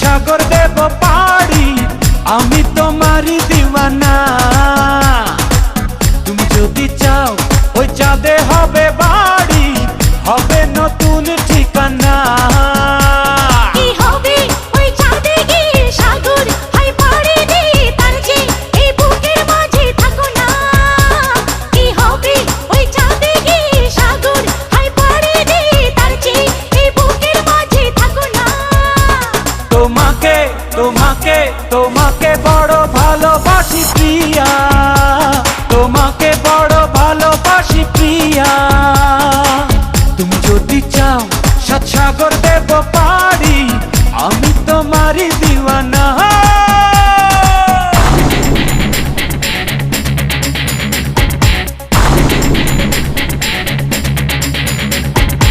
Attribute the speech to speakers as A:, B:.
A: সাগর দেব পাড়ি, আমি তোমারই দিওয়ানা। তুমি যদি চাও ওই চাঁদে হবে বাড়ি, হবে নতুন ঠিকানা। তোমাকে তোমাকে তোমাকে বড় ভালোবাসি প্রিয়া, তোমাকে বড় ভালোবাসি প্রিয়া। তুমি যদি চাও সাত সাগর